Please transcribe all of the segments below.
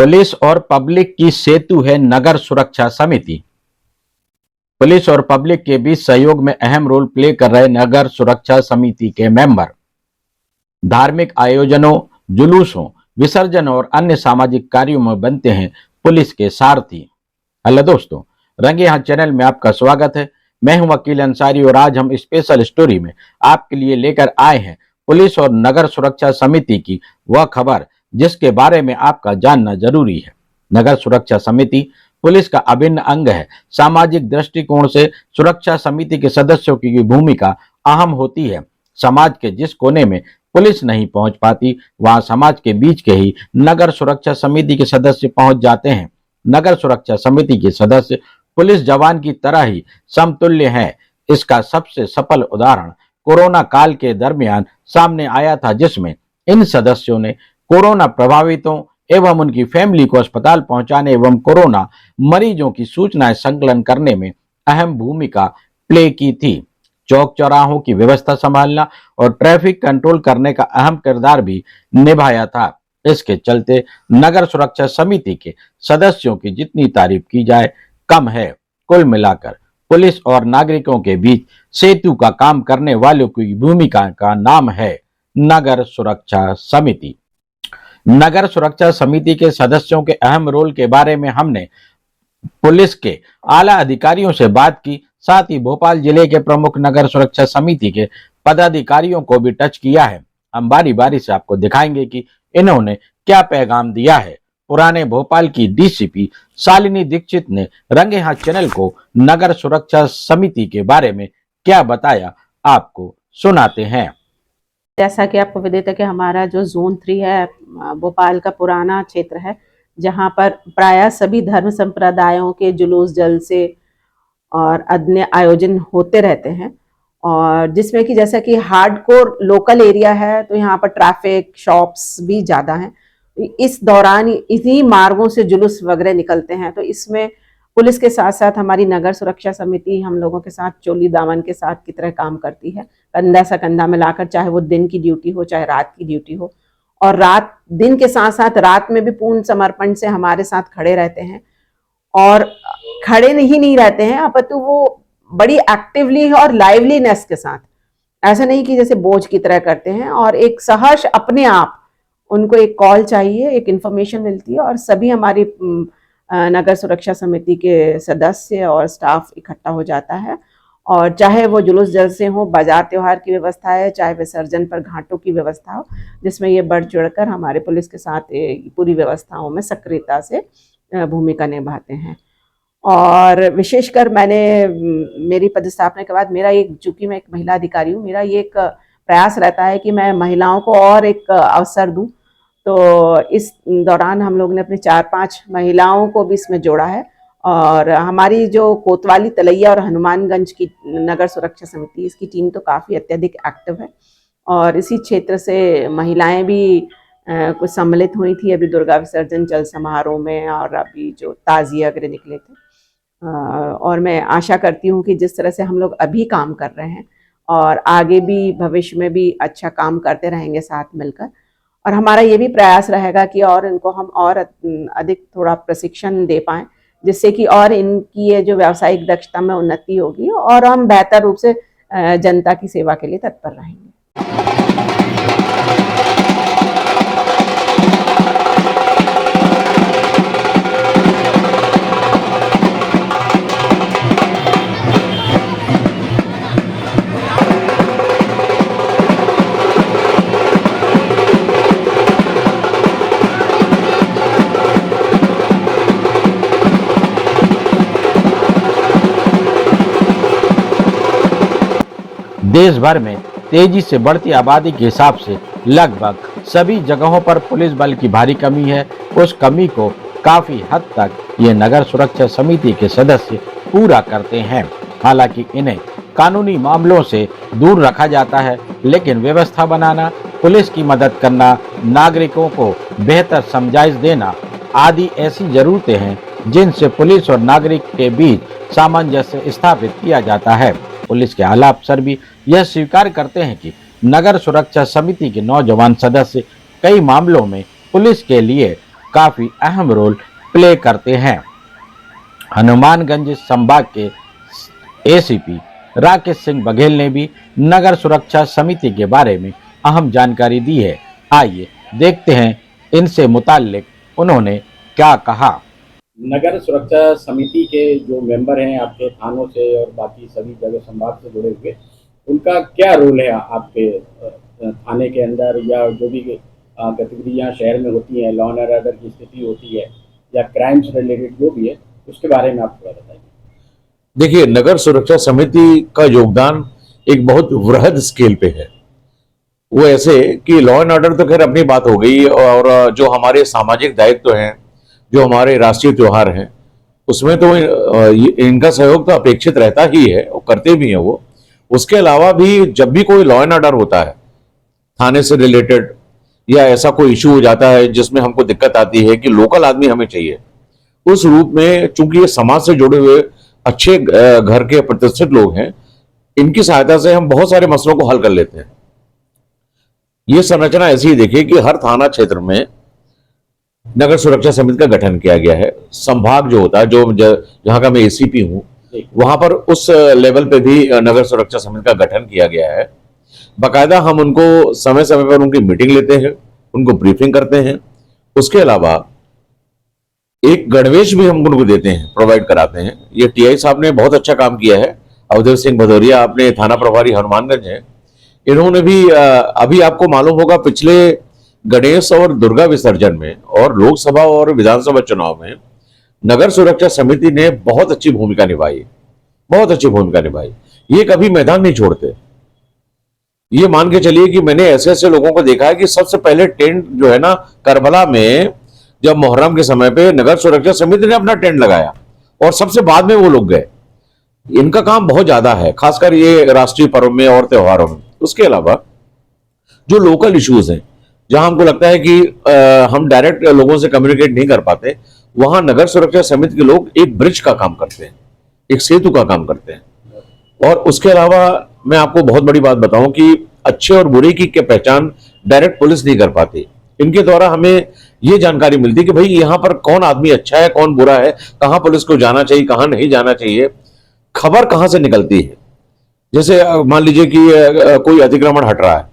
Police और public की सेतु है नगर सुरक्षा समिति। पुलिस और पब्लिक के बीच सहयोग में अहम रोल प्ले कर रहे नगर सुरक्षा समिति के मेंबर धार्मिक आयोजनों, जुलूसों, विसर्जन और अन्य सामाजिक कार्यों में बनते हैं पुलिस के सारथी। हेलो दोस्तों, रंगे हाथ चैनल में आपका स्वागत है। मैं हूं वकील अंसारी और आज हम स्पेशल स्टोरी में आपके लिए लेकर आए हैं पुलिस और नगर सुरक्षा समिति की वह खबर जिसके बारे में आपका जानना जरूरी है। नगर सुरक्षा समिति पुलिस का अभिन्न अंग है। सामाजिक दृष्टिकोण से सुरक्षा समिति के सदस्यों की भूमिका अहम होती है। समाज के जिस कोने में पुलिस नहीं पहुंच पाती, वहां समाज के बीच के ही नगर सुरक्षा समिति के सदस्य पहुंच जाते हैं। नगर सुरक्षा समिति के सदस्य पुलिस जवान की तरह ही समतुल्य हैं। इसका सबसे सफल उदाहरण कोरोना काल के दरमियान सामने आया था, जिसमें इन सदस्यों ने कोरोना प्रभावितों एवं उनकी फैमिली को अस्पताल पहुंचाने एवं कोरोना मरीजों की सूचनाएं संकलन करने में अहम भूमिका प्ले की थी। चौक चौराहों की व्यवस्था संभालना और ट्रैफिक कंट्रोल करने का अहम किरदार भी निभाया था। इसके चलते नगर सुरक्षा समिति के सदस्यों की जितनी तारीफ की जाए कम है। कुल मिलाकर पुलिस और नागरिकों के बीच सेतु का काम करने वालों की भूमिका का नाम है नगर सुरक्षा समिति। नगर सुरक्षा समिति के सदस्यों के अहम रोल के बारे में हमने पुलिस के आला अधिकारियों से बात की, साथ ही भोपाल जिले के प्रमुख नगर सुरक्षा समिति के पदाधिकारियों को भी टच किया है। हम बारी बारी से आपको दिखाएंगे कि इन्होंने क्या पैगाम दिया है। पुराने भोपाल की डीसीपी शालिनी दीक्षित ने रंगे हाथ चैनल को नगर सुरक्षा समिति के बारे में क्या बताया, आपको सुनाते हैं। जैसा कि आपको विदित है कि हमारा जो जोन 3 है भोपाल का पुराना क्षेत्र है, जहां पर प्रायः सभी धर्म संप्रदायों के जुलूस जलसे और अन्य आयोजन होते रहते हैं, और जिसमें कि जैसा कि हार्डकोर लोकल एरिया है तो यहाँ पर ट्रैफिक शॉप्स भी ज़्यादा हैं। इस दौरान इन्हीं मार्गों से जुलूस वगैरह निकलते हैं, तो इसमें पुलिस के साथ साथ हमारी नगर सुरक्षा समिति हम लोगों के साथ चोली दामन के साथ की तरह काम करती है, कंधा से कंधा मिलाकर, चाहे वो दिन की ड्यूटी हो चाहे रात की ड्यूटी हो। और रात दिन के साथ साथ रात में भी पूर्ण समर्पण से हमारे साथ खड़े रहते हैं, और खड़े नहीं रहते हैं अपितु वो बड़ी एक्टिवली और लाइवलीनेस के साथ, ऐसा नहीं कि जैसे बोझ की तरह करते हैं। और एक सहर्ष अपने आप उनको एक कॉल चाहिए, एक इंफॉर्मेशन मिलती है और सभी हमारी नगर सुरक्षा समिति के सदस्य और स्टाफ इकट्ठा हो जाता है। और चाहे वो जुलूस जलसे हो, बाजार त्योहार की व्यवस्था है, चाहे विसर्जन पर घाटों की व्यवस्था हो, जिसमें ये बढ़ चढ़कर हमारे पुलिस के साथ पूरी व्यवस्थाओं में सक्रियता से भूमिका निभाते हैं। और विशेषकर मेरी पदस्थापना के बाद मेरा एक, चूंकि मैं एक महिला अधिकारी हूँ, मेरा ये एक प्रयास रहता है कि मैं महिलाओं को और एक अवसर दूँ। तो इस दौरान हम लोग ने अपने 4-5 महिलाओं को भी इसमें जोड़ा है। और हमारी जो कोतवाली, तलैया और हनुमानगंज की नगर सुरक्षा समिति, इसकी टीम तो काफ़ी अत्यधिक एक्टिव है, और इसी क्षेत्र से महिलाएं भी कुछ सम्मिलित हुई थी अभी दुर्गा विसर्जन जल समारोह में, और अभी जो ताजिए वगैरह निकले थे। और मैं आशा करती हूँ कि जिस तरह से हम लोग अभी काम कर रहे हैं और आगे भी भविष्य में भी अच्छा काम करते रहेंगे साथ मिलकर। और हमारा ये भी प्रयास रहेगा कि और इनको हम और अधिक थोड़ा प्रशिक्षण दे पाएँ, जिससे कि और इनकी ये जो व्यावसायिक दक्षता में उन्नति होगी और हम बेहतर रूप से जनता की सेवा के लिए तत्पर रहेंगे। देश भर में तेजी से बढ़ती आबादी के हिसाब से लगभग सभी जगहों पर पुलिस बल की भारी कमी है। उस कमी को काफी हद तक ये नगर सुरक्षा समिति के सदस्य पूरा करते हैं। हालांकि इन्हें कानूनी मामलों से दूर रखा जाता है, लेकिन व्यवस्था बनाना, पुलिस की मदद करना, नागरिकों को बेहतर समझाइश देना आदि ऐसी जरूरतें हैं जिनसे पुलिस और नागरिक के बीच सामंजस्य स्थापित किया जाता है। पुलिस के आला अफसर भी यह स्वीकार करते हैं कि नगर सुरक्षा समिति के नौजवान सदस्य कई मामलों में पुलिस के लिए काफी अहम रोल प्ले करते हैं। हनुमानगंज संभाग के एसीपी राकेश सिंह बघेल ने भी नगर सुरक्षा समिति के बारे में अहम जानकारी दी है। आइए देखते हैं इनसे मुताल्लिक उन्होंने क्या कहा। नगर सुरक्षा समिति के जो मेंबर हैं आपके थानों से और बाकी सभी जगह संभाग से जुड़े हुए, उनका क्या रोल है आपके थाने के अंदर, या जो भी गतिविधियां शहर में होती हैं, लॉ एंड ऑर्डर की स्थिति होती है या क्राइम से रिलेटेड जो भी है, उसके बारे में आप थोड़ा बताइए। देखिए, नगर सुरक्षा समिति का योगदान एक बहुत वृहद स्केल पे है। वो ऐसे कि लॉ एंड ऑर्डर तो खैर अपनी बात हो गई, और जो हमारे सामाजिक दायित्व हैं, जो हमारे राष्ट्रीय त्योहार हैं, उसमें तो इनका सहयोग तो अपेक्षित रहता ही है और करते भी हैं वो। उसके अलावा भी जब भी कोई लॉ एंड ऑर्डर होता है थाने से रिलेटेड, या ऐसा कोई इशू हो जाता है जिसमें हमको दिक्कत आती है कि लोकल आदमी हमें चाहिए, उस रूप में चूंकि ये समाज से जुड़े हुए अच्छे घर के प्रतिष्ठित लोग हैं, इनकी सहायता से हम बहुत सारे मसलों को हल कर लेते हैं। ये संरचना ऐसी ही देखिए कि हर थाना क्षेत्र में नगर सुरक्षा समिति का गठन किया गया है। संभाग जो होता है, जो जहां का मैं एसीपी हूं, वहां पर उस लेवल पे भी नगर सुरक्षा समिति का गठन किया गया है। बाकायदा हम उनको समय समय पर उनकी मीटिंग लेते हैं, उनको ब्रीफिंग करते हैं। उसके अलावा एक गणवेश भी हम उनको देते हैं, प्रोवाइड कराते हैं। ये टीआई साहब ने बहुत अच्छा काम किया है। अवधेव सिंह भदौरिया अपने थाना प्रभारी हनुमानगंज हैं, इन्होंने भी अभी आपको मालूम होगा पिछले गणेश और दुर्गा विसर्जन में और लोकसभा और विधानसभा चुनाव में नगर सुरक्षा समिति ने बहुत अच्छी भूमिका निभाई, बहुत अच्छी भूमिका निभाई। ये कभी मैदान नहीं छोड़ते। ये मान के चलिए कि मैंने ऐसे ऐसे लोगों को देखा है कि सबसे पहले टेंट जो है ना, करबला में जब मुहर्रम के समय पे नगर सुरक्षा समिति ने अपना टेंट लगाया और सबसे बाद में वो लोग गए। इनका काम बहुत ज्यादा है, खासकर ये राष्ट्रीय पर्व में और त्योहारों में। उसके अलावा जो लोकल इश्यूज हैं, जहां हमको लगता है कि हम डायरेक्ट लोगों से कम्युनिकेट नहीं कर पाते, वहां नगर सुरक्षा समिति के लोग एक ब्रिज का काम करते हैं, एक सेतु का काम करते हैं। और उसके अलावा मैं आपको बहुत बड़ी बात बताऊं कि अच्छे और बुरे की पहचान डायरेक्ट पुलिस नहीं कर पाती। इनके द्वारा हमें ये जानकारी मिलती है कि भाई यहाँ पर कौन आदमी अच्छा है, कौन बुरा है, कहाँ पुलिस को जाना चाहिए, कहाँ नहीं जाना चाहिए, खबर कहाँ से निकलती है। जैसे मान लीजिए कि कोई अतिक्रमण हट रहा है,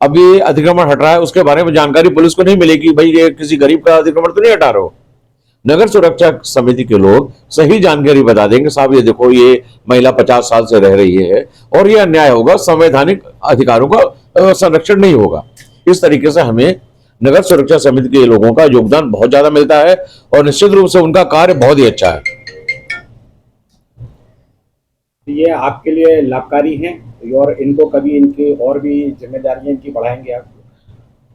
अब ये अतिक्रमण हट रहा है, उसके बारे में जानकारी पुलिस को नहीं मिलेगी, भाई ये किसी गरीब का अतिक्रमण तो नहीं हटा रहे हो। नगर सुरक्षा समिति के लोग सही जानकारी बता देंगे, साहब ये देखो, ये महिला 50 साल से रह रही है और ये अन्याय होगा, संवैधानिक अधिकारों का संरक्षण नहीं होगा। इस तरीके से हमें नगर सुरक्षा समिति के लोगों का योगदान बहुत ज्यादा मिलता है और निश्चित रूप से उनका कार्य बहुत ही अच्छा है। ये आपके लिए लाभकारी हैं और इनको कभी इनकी और भी जिम्मेदारियां इनकी बढ़ाएंगे आप?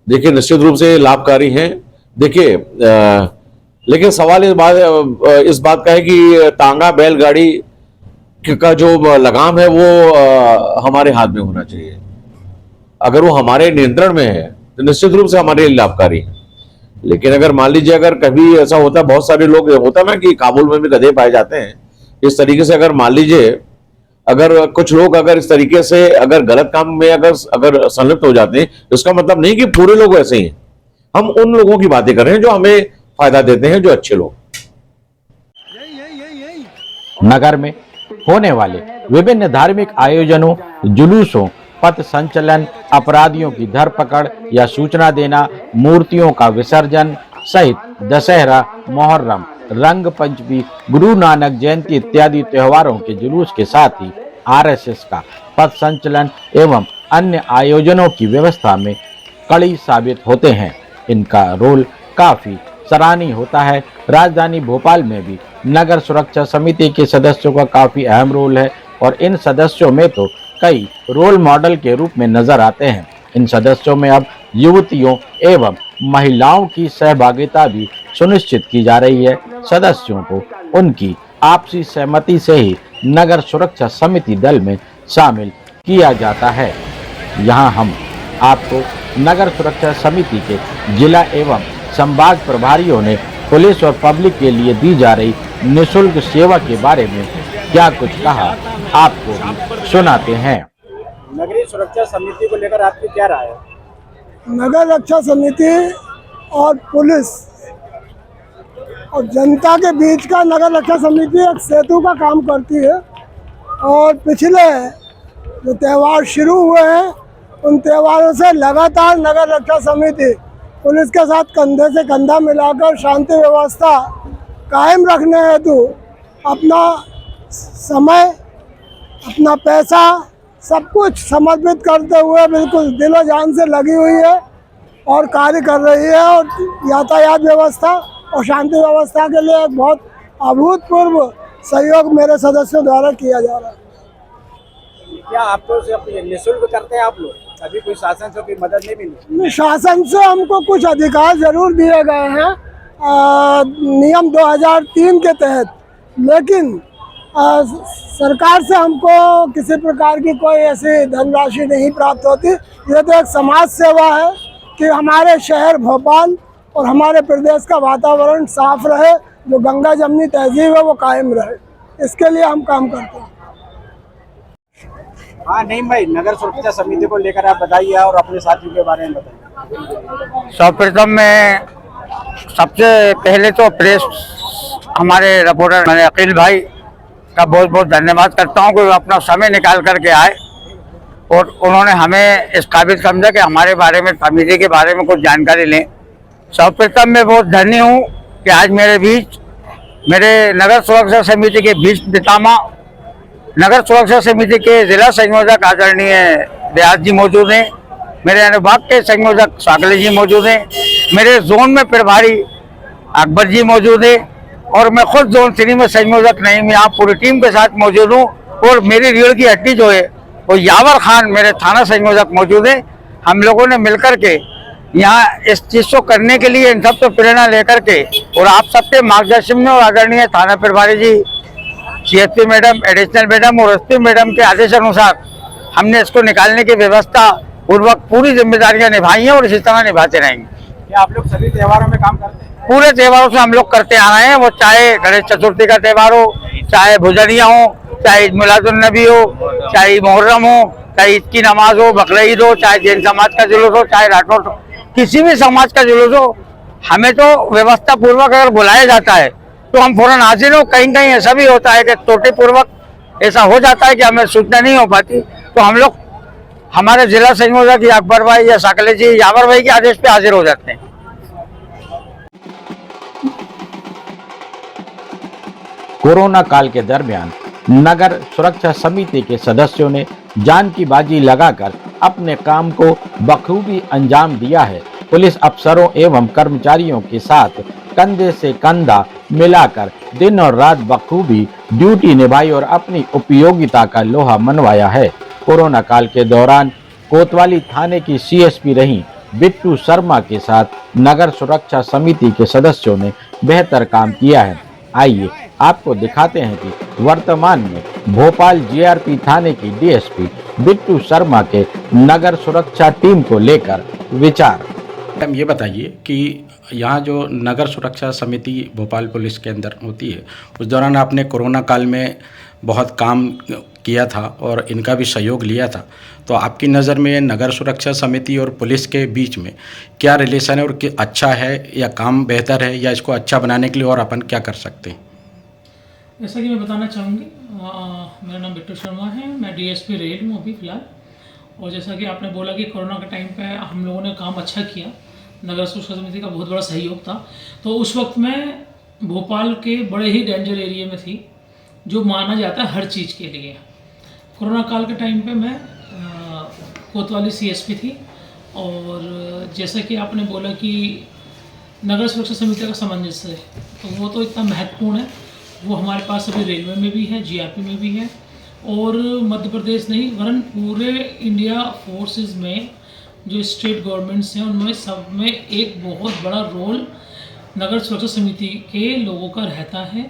देखिए, निश्चित रूप से लाभकारी हैं। देखिए, लेकिन सवाल इस बात का है कि तांगा बैलगाड़ी का जो लगाम है वो हमारे हाथ में होना चाहिए। अगर वो हमारे नियंत्रण में है तो निश्चित रूप से हमारे लिए लाभकारी है। लेकिन अगर मान लीजिए अगर कभी ऐसा होता है, बहुत सारे लोग होता ना कि काबुल में भी गधे पाए जाते हैं, इस तरीके से अगर मान लीजिए अगर कुछ लोग अगर इस तरीके से अगर गलत काम में अगर संलिप्त हो जाते हैं, तो इसका मतलब नहीं कि पूरे लोग ऐसे ही हैं। हम उन लोगों की बातें कर रहे हैं जो हमें फायदा देते हैं, जो अच्छे लोग। नगर में होने वाले विभिन्न धार्मिक आयोजनों, जुलूसों, पथ संचलन, अपराधियों की धरपकड़ या सूचना देना, मूर्तियों का विसर्जन सहित दशहरा, मुहर्रम, रंग पंचमी, गुरु नानक जयंती इत्यादि त्योहारों के जुलूस के साथ ही आरएसएस का पथ संचलन एवं अन्य आयोजनों की व्यवस्था में कड़ी साबित होते हैं। इनका रोल काफी सराहनीय होता है। राजधानी भोपाल में भी नगर सुरक्षा समिति के सदस्यों का काफी अहम रोल है और इन सदस्यों में तो कई रोल मॉडल के रूप में नजर आते हैं। इन सदस्यों में अब युवतियों एवं महिलाओं की सहभागिता भी सुनिश्चित की जा रही है। सदस्यों को उनकी आपसी सहमति से ही नगर सुरक्षा समिति दल में शामिल किया जाता है। यहाँ हम आपको नगर सुरक्षा समिति के जिला एवं संभाग प्रभारियों ने पुलिस और पब्लिक के लिए दी जा रही निःशुल्क सेवा के बारे में क्या कुछ कहा, आपको भी सुनाते हैं। नगरीय सुरक्षा समिति को लेकर आपकी क्या राय है? नगर रक्षा समिति और पुलिस और जनता के बीच का नगर रक्षा समिति एक सेतु का काम करती है। और पिछले जो त्यौहार शुरू हुए हैं उन त्योहारों से लगातार नगर रक्षा समिति पुलिस के साथ कंधे से कंधा मिलाकर शांति व्यवस्था कायम रखने हेतु अपना समय, अपना पैसा, सब कुछ समर्पित करते हुए बिल्कुल दिलो जान से लगी हुई है और कार्य कर रही है। और यातायात व्यवस्था और शांति व्यवस्था के लिए एक बहुत अभूतपूर्व सहयोग मेरे सदस्यों द्वारा किया जा रहा है। क्या आपको सिर्फ निःशुल्क करते हैं आप लोग, कभी कोई शासन से कोई मदद नहीं मिली? शासन से हमको कुछ अधिकार जरूर दिए गए हैं नियम 2003 के तहत, लेकिन सरकार से हमको किसी प्रकार की कोई ऐसी धनराशि नहीं प्राप्त होती। ये तो एक समाज सेवा है कि हमारे शहर भोपाल और हमारे प्रदेश का वातावरण साफ रहे, जो गंगा जमनी तहजीब है वो कायम रहे, इसके लिए हम काम करते हैं। हाँ नहीं भाई, नगर सुरक्षा समिति को लेकर आप बताइए और अपने साथियों के बारे में बताइए। सर्वप्रथम मैं सबसे पहले तो प्रेस हमारे रिपोर्टर मैंने अकील भाई का बहुत बहुत धन्यवाद करता हूँ कि वो अपना समय निकाल करके आए और उन्होंने हमें इस काबिल समझा कि हमारे बारे में, समिति के बारे में कुछ जानकारी लें। सर्वप्रथम मैं बहुत धन्य हूँ कि आज मेरे बीच मेरे नगर सुरक्षा समिति के बीच पितामह, नगर सुरक्षा समिति के जिला संयोजक आदरणीय दयाल जी मौजूद हैं, मेरे अनुभाग के संयोजक सागले जी मौजूद हैं, मेरे जोन में प्रभारी अकबर जी मौजूद है और मैं खुद जोन 3 में संयोजक नहीं, मैं यहाँ पूरी टीम के साथ मौजूद हूँ। और मेरी रीढ़ की हड्डी जो है वो यावर खान मेरे थाना संयोजक मौजूद है। हम लोगों ने मिलकर के यहाँ इस चीज़ को करने के लिए इन सब तो प्रेरणा लेकर के और आप सबके मार्गदर्शन में और आदरणीय थाना प्रभारी जी, CSP मैडम, एडिशनल मैडम और SP मैडम के आदेश अनुसार हमने इसको निकालने की व्यवस्था पूर्वक पूरी जिम्मेदारियां निभाई हैं और इसी तरह निभाते रहेंगे। क्या आप लोग सभी त्योहारों में काम करते हैं? पूरे त्योहारों से हम लोग करते आ रहे हैं, वो चाहे गणेश चतुर्थी का त्यौहार हो, चाहे भुजरिया हो, चाहे ईद मिलादुन्नबी हो, चाहे मुहर्रम हो, चाहे ईद की नमाज हो, बकरीद हो, चाहे जैन समाज का जुलूस हो, चाहे राठौर, किसी भी समाज का जुलूस हो, हमें तो व्यवस्था पूर्वक अगर बुलाया जाता है तो हम फौरन हाजिर हो। कहीं कहीं ऐसा भी होता है कि त्रुटि पूर्वक ऐसा हो जाता है कि हमें सूचना नहीं हो पाती, तो हम लोग हमारे जिला संयोजक या अकबर भाई या साकले जी, यावर भाई के आदेश पे हाजिर हो जाते हैं। कोरोना काल के दरमियान नगर सुरक्षा समिति के सदस्यों ने जान की बाजी लगाकर अपने काम को बखूबी अंजाम दिया है। पुलिस अफसरों एवं कर्मचारियों के साथ कंधे से कंधा मिलाकर दिन और रात बखूबी ड्यूटी निभाई और अपनी उपयोगिता का लोहा मनवाया है। कोरोना काल के दौरान कोतवाली थाने की CSP रही बिट्टू शर्मा के साथ नगर सुरक्षा समिति के सदस्यों ने बेहतर काम किया है। आइए आपको दिखाते हैं कि वर्तमान में भोपाल GRP थाने की DSP बिट्टू शर्मा के नगर सुरक्षा टीम को लेकर विचार। मैडम ये बताइए कि यहाँ जो नगर सुरक्षा समिति भोपाल पुलिस के अंदर होती है, उस दौरान आपने कोरोना काल में बहुत काम किया था और इनका भी सहयोग लिया था, तो आपकी नज़र में नगर सुरक्षा समिति और पुलिस के बीच में क्या रिलेशन है और अच्छा है या काम बेहतर है, या इसको अच्छा बनाने के लिए और अपन क्या कर सकते हैं? जैसा कि मैं बताना चाहूँगी, मेरा नाम बिट्टू शर्मा है, मैं DSP रेल हूँ अभी फ़िलहाल। और जैसा कि आपने बोला कि कोरोना के टाइम पे हम लोगों ने काम अच्छा किया, नगर सुरक्षा समिति का बहुत बड़ा सहयोग था। तो उस वक्त मैं भोपाल के बड़े ही डेंजर एरिया में थी, जो माना जाता है हर चीज़ के लिए। कोरोना काल के टाइम पे मैं कोतवाली CSP थी। और जैसा कि आपने बोला कि नगर सुरक्षा समिति का सामंजस्य है, तो वो तो इतना महत्वपूर्ण है। वो हमारे पास अभी रेलवे में भी है, GRP में भी है, और मध्य प्रदेश नहीं वरन पूरे इंडिया फोर्सेस में जो स्टेट गवर्नमेंट्स हैं उनमें सब में एक बहुत बड़ा रोल नगर सुरक्षा समिति के लोगों का रहता है।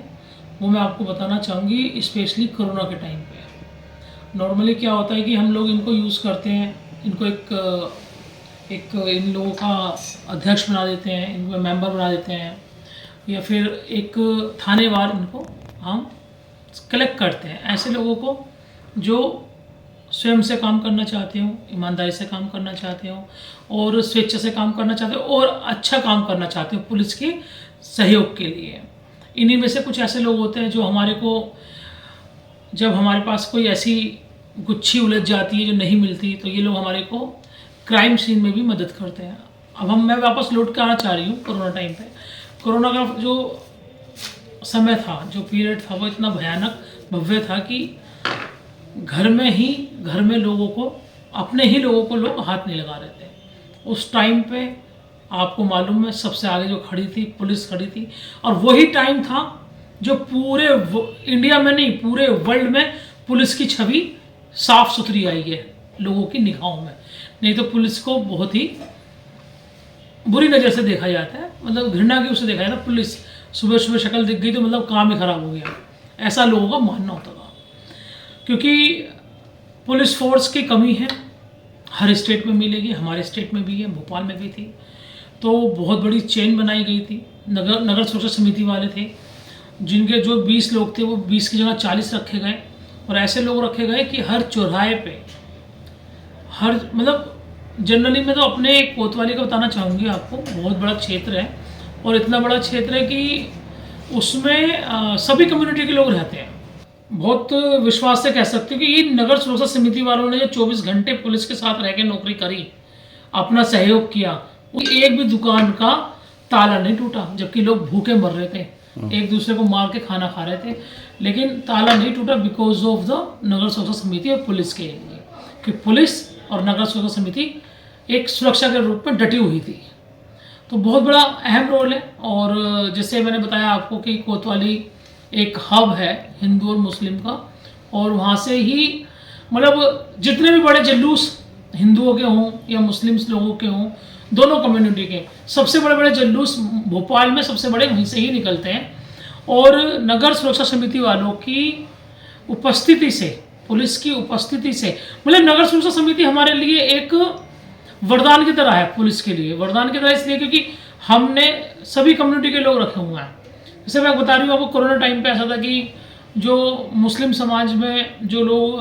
वो मैं आपको बताना चाहूँगी, स्पेशली कोरोना के टाइम पे। नॉर्मली क्या होता है कि हम लोग इनको यूज़ करते हैं, इनको एक इन लोगों का अध्यक्ष बना देते हैं, इनको मेंबर बना देते हैं, या फिर एक थानेवार इनको हम कलेक्ट करते हैं। ऐसे लोगों को जो स्वयं से काम करना चाहते हो, ईमानदारी से काम करना चाहते हो और स्वेच्छा से काम करना चाहते हो और अच्छा काम करना चाहते हो पुलिस के सहयोग के लिए। इन्हीं में से कुछ ऐसे लोग होते हैं जो हमारे को, जब हमारे पास कोई ऐसी गुच्छी उलझ जाती है जो नहीं मिलती, तो ये लोग हमारे को क्राइम सीन में भी मदद करते हैं। अब मैं वापस लौट के आना चाह रही हूँ कोरोना टाइम पे। कोरोना का जो समय था, जो पीरियड था, वो इतना भयानक भव्य था कि घर में लोगों को, अपने ही लोगों को लोग हाथ नहीं लगा रहे थे। उस टाइम पे आपको मालूम है सबसे आगे जो खड़ी थी पुलिस खड़ी थी, और वही टाइम था जो पूरे इंडिया में नहीं पूरे वर्ल्ड में पुलिस की छवि साफ सुथरी आई है लोगों की निगाहों में। नहीं तो पुलिस को बहुत ही बुरी नज़र से देखा जाता है, मतलब घृणा की उससे देखा जाता है। पुलिस सुबह सुबह शक्ल दिख गई तो मतलब काम ही खराब हो गया, ऐसा लोगों का मानना होता था। क्योंकि पुलिस फोर्स की कमी है, हर स्टेट में मिलेगी, हमारे स्टेट में भी है, भोपाल में भी थी। तो बहुत बड़ी चेन बनाई गई थी। नगर सुरक्षा समिति वाले थे, जिनके जो 20 लोग थे वो 20 की जगह 40 रखे गए, और ऐसे लोग रखे गए कि हर चौराहे पे, हर मतलब जनरली मैं तो अपने कोतवाली का बताना चाहूँगी आपको। बहुत बड़ा क्षेत्र है, और इतना बड़ा क्षेत्र है कि उसमें सभी कम्युनिटी के लोग रहते हैं। बहुत विश्वास से कह सकते हो कि ये नगर सुरक्षा समिति वालों ने जो 24 घंटे पुलिस के साथ रह के नौकरी करी, अपना सहयोग किया, एक भी दुकान का ताला नहीं टूटा, जबकि लोग भूखे मर रहे थे, एक दूसरे को मार के खाना खा रहे थे, लेकिन ताला नहीं टूटा बिकॉज ऑफ द नगर सुरक्षा समिति और पुलिस के लिए। कि पुलिस और नगर सुरक्षा समिति एक सुरक्षा के रूप में डटी हुई थी। तो बहुत बड़ा अहम रोल है। और जैसे मैंने बताया आपको कि कोतवाली एक हब है हिंदू और मुस्लिम का, और वहाँ से ही मतलब जितने भी बड़े जुलूस हिंदुओं के हों या मुस्लिम लोगों के हों, दोनों कम्युनिटी के सबसे बड़े बड़े जुलूस भोपाल में सबसे बड़े वहीं से ही निकलते हैं। और नगर सुरक्षा समिति वालों की उपस्थिति से, पुलिस की उपस्थिति से, मतलब नगर सुरक्षा समिति हमारे लिए एक वरदान की तरह है। पुलिस के लिए वरदान की तरह इसलिए क्योंकि हमने सभी कम्युनिटी के लोग रखे हुए हैं। जैसे मैं बता रही हूँ आपको, कोरोना टाइम पे ऐसा था कि जो मुस्लिम समाज में जो लोग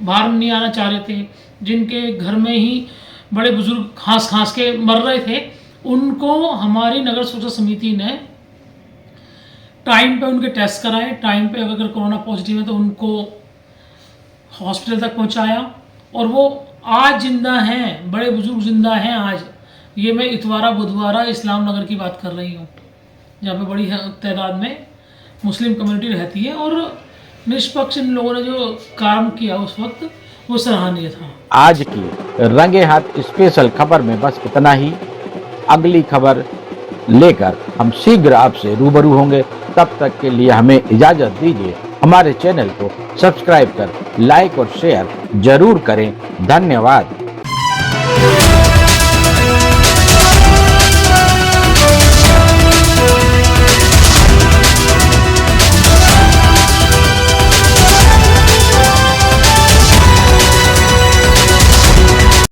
बाहर नहीं आना चाह रहे थे, जिनके घर में ही बड़े बुजुर्ग खांस के मर रहे थे, उनको हमारी नगर सुरक्षा समिति ने टाइम पे उनके टेस्ट कराए, टाइम पे अगर कोरोना पॉजिटिव है तो उनको हॉस्पिटल तक पहुंचाया, और वो आज जिंदा हैं, बड़े बुजुर्ग जिंदा हैं आज। ये मैं इतवारा बुधवारा इस्लाम नगर की बात कर रही हूँ, जहाँ पे बड़ी तादाद में मुस्लिम कम्युनिटी रहती है, और निष्पक्ष इन लोगों ने जो काम किया उस वक्त वो सराहनीय था। आज की रंगे हाथ स्पेशल खबर में बस इतना ही। अगली खबर लेकर हम शीघ्र आपसे रूबरू होंगे। तब तक के लिए हमें इजाजत दीजिए। हमारे चैनल को सब्सक्राइब कर लाइक और शेयर जरूर करें। धन्यवाद।